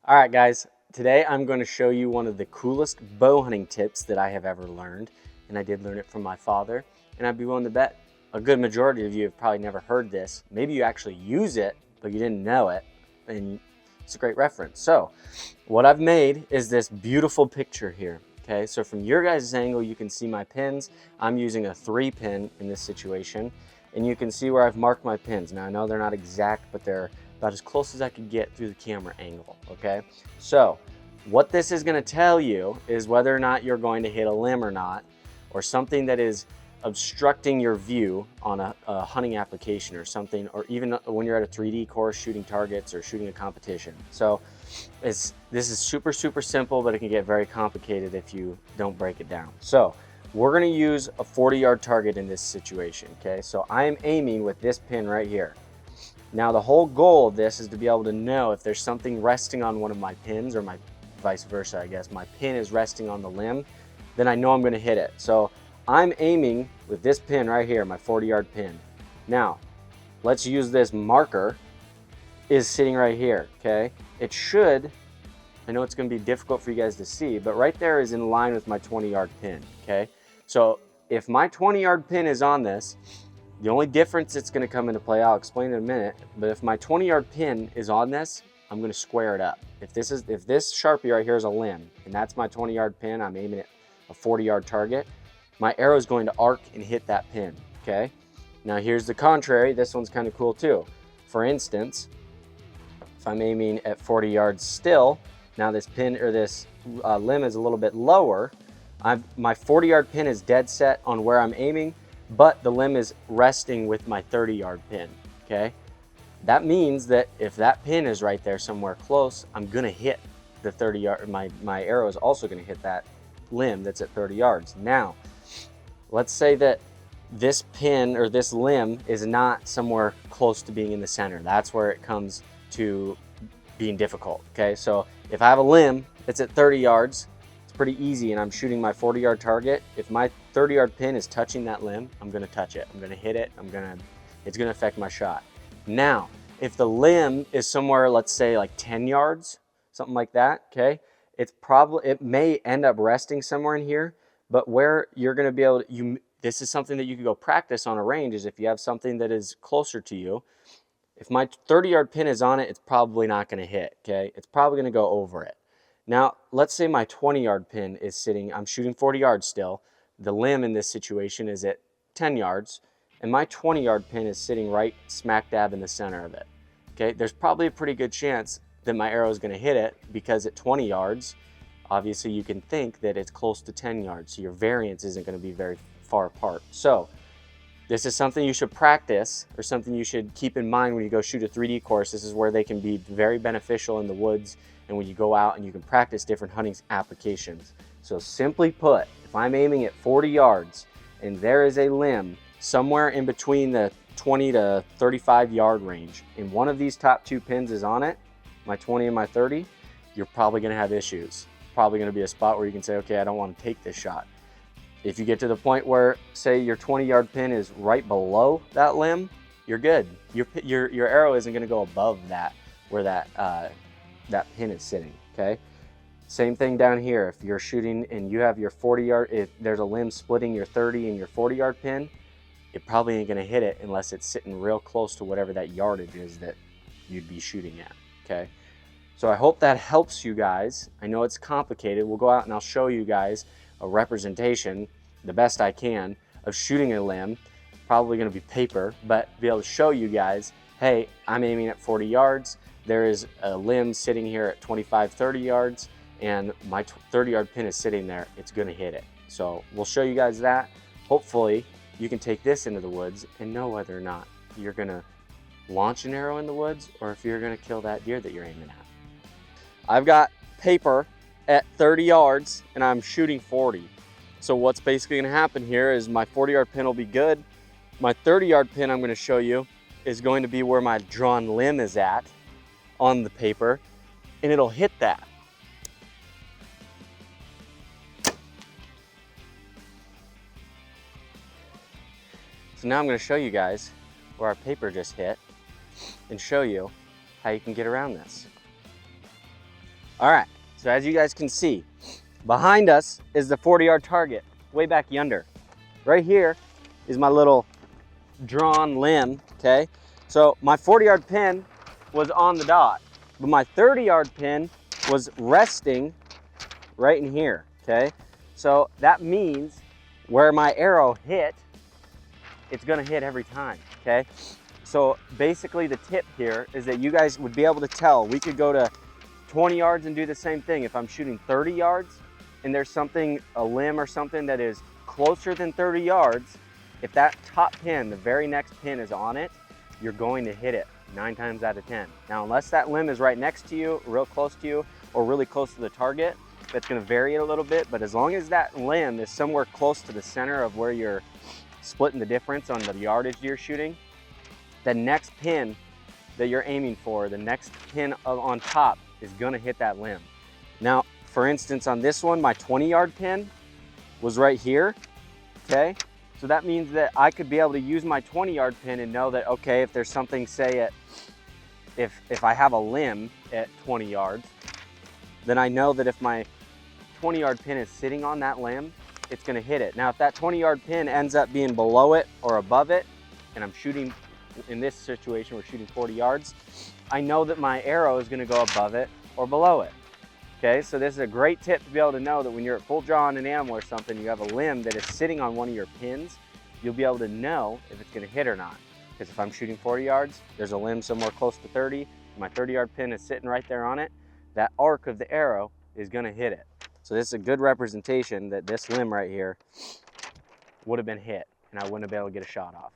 All right, guys, today I'm going to show you one of the coolest bow hunting tips that I have ever learned, and I did learn it from my father, and I'd be willing to bet a good majority of you have probably never heard this. Maybe you actually use it, but you didn't know it, and it's a great reference. So what I've made is this beautiful picture here. Okay, so from your guys' angle, you can see my pins. I'm using a 3-pin in this situation, and you can see where I've marked my pins. Now I know they're not exact, but they're about as close as I could get through the camera angle, okay? So what this is gonna tell you is whether or not you're going to hit a limb or not, or something that is obstructing your view on a hunting application or something, or even when you're at a 3D course shooting targets or shooting a competition. So this is super simple, but it can get very complicated if you don't break it down. So we're gonna use a 40-yard target in this situation, okay? So I am aiming with this pin right here. Now the whole goal of this is to be able to know if there's something resting on one of my pins, or my vice versa, I guess. My pin is resting on the limb, then I know I'm gonna hit it. So I'm aiming with this pin right here, my 40-yard pin. Now, let's use this marker is sitting right here, okay? It should, I know it's gonna be difficult for you guys to see, but right there is in line with my 20-yard pin, okay? So if my 20-yard pin is on this, the only difference that's going to come into play, I'll explain in a minute, but if my 20-yard pin is on this, I'm going to square it up. If this Sharpie right here is a limb, and that's my 20-yard pin, I'm aiming at a 40-yard target, my arrow is going to arc and hit that pin, okay? Now here's the contrary. This one's kind of cool too. For instance, if I'm aiming at 40 yards still, now this pin or this limb is a little bit lower. My 40-yard pin is dead set on where I'm aiming, but the limb is resting with my 30-yard pin, okay? That means that if that pin is right there somewhere close, I'm gonna hit the 30-yard, my arrow is also gonna hit that limb that's at 30 yards. Now, let's say that this pin or this limb is not somewhere close to being in the center. That's where it comes to being difficult, okay? So if I have a limb that's at 30 yards, pretty easy, and I'm shooting my 40-yard target. If my 30-yard pin is touching that limb, I'm gonna touch it. I'm gonna hit it. It's gonna affect my shot. Now, if the limb is somewhere, let's say like 10 yards, something like that, okay? It may end up resting somewhere in here, but where you're gonna be able to, this is something that you can go practice on a range, is if you have something that is closer to you. If my 30-yard pin is on it, it's probably not gonna hit, okay? It's probably gonna go over it. Now, let's say my 20-yard pin is sitting, I'm shooting 40 yards still. The limb in this situation is at 10 yards, and my 20-yard pin is sitting right smack dab in the center of it. Okay, there's probably a pretty good chance that my arrow is gonna hit it, because at 20 yards, obviously you can think that it's close to 10 yards, so your variance isn't gonna be very far apart. So, this is something you should practice, or something you should keep in mind when you go shoot a 3D course. This is where they can be very beneficial in the woods, and when you go out and you can practice different hunting applications. So simply put, if I'm aiming at 40 yards and there is a limb somewhere in between the 20 to 35 yard range, and one of these top two pins is on it, my 20 and my 30, you're probably gonna have issues. Probably gonna be a spot where you can say, okay, I don't wanna take this shot. If you get to the point where, say, your 20-yard pin is right below that limb, you're good. Your arrow isn't gonna go above that, where that pin is sitting, okay? Same thing down here. If you're shooting and you have your 40-yard, if there's a limb splitting your 30 and your 40-yard pin, it probably ain't gonna hit it unless it's sitting real close to whatever that yardage is that you'd be shooting at, okay? So I hope that helps you guys. I know it's complicated. We'll go out and I'll show you guys a representation, the best I can, of shooting a limb. Probably gonna be paper, but be able to show you guys, hey, I'm aiming at 40 yards. There is a limb sitting here at 25, 30 yards, and my 30-yard pin is sitting there. It's gonna hit it. So we'll show you guys that. Hopefully you can take this into the woods and know whether or not you're gonna launch an arrow in the woods, or if you're gonna kill that deer that you're aiming at. I've got paper at 30 yards and I'm shooting 40. So what's basically gonna happen here is my 40-yard pin will be good. My 30-yard pin, I'm gonna show you, is going to be where my drawn limb is at on the paper, and it'll hit that. So now I'm gonna show you guys where our paper just hit and show you how you can get around this. All right, so as you guys can see, behind us is the 40-yard target, way back yonder. Right here is my little drawn limb, okay? So my 40-yard pin was on the dot, but my 30-yard pin was resting right in here, okay? So that means where my arrow hit, it's gonna hit every time, okay? So basically the tip here is that you guys would be able to tell. We could go to 20 yards and do the same thing. If I'm shooting 30 yards and there's something, a limb or something that is closer than 30 yards, if that top pin, the very next pin is on it, you're going to hit it 9 times out of 10. Now, unless that limb is right next to you, real close to you, or really close to the target, that's gonna vary it a little bit, but as long as that limb is somewhere close to the center of where you're splitting the difference on the yardage you're shooting, the next pin that you're aiming for, the next pin on top is gonna hit that limb. Now, for instance, on this one, my 20-yard pin was right here, okay? So that means that I could be able to use my 20-yard pin and know that, okay, if there's something, say if I have a limb at 20 yards, then I know that if my 20-yard pin is sitting on that limb, it's gonna hit it. Now, if that 20-yard pin ends up being below it or above it, and I'm shooting, in this situation, we're shooting 40 yards, I know that my arrow is gonna go above it or below it. Okay, so this is a great tip to be able to know that when you're at full draw on an animal or something, you have a limb that is sitting on one of your pins, you'll be able to know if it's gonna hit or not. Because if I'm shooting 40 yards, there's a limb somewhere close to 30, my 30-yard pin is sitting right there on it, that arc of the arrow is gonna hit it. So this is a good representation that this limb right here would have been hit and I wouldn't have been able to get a shot off.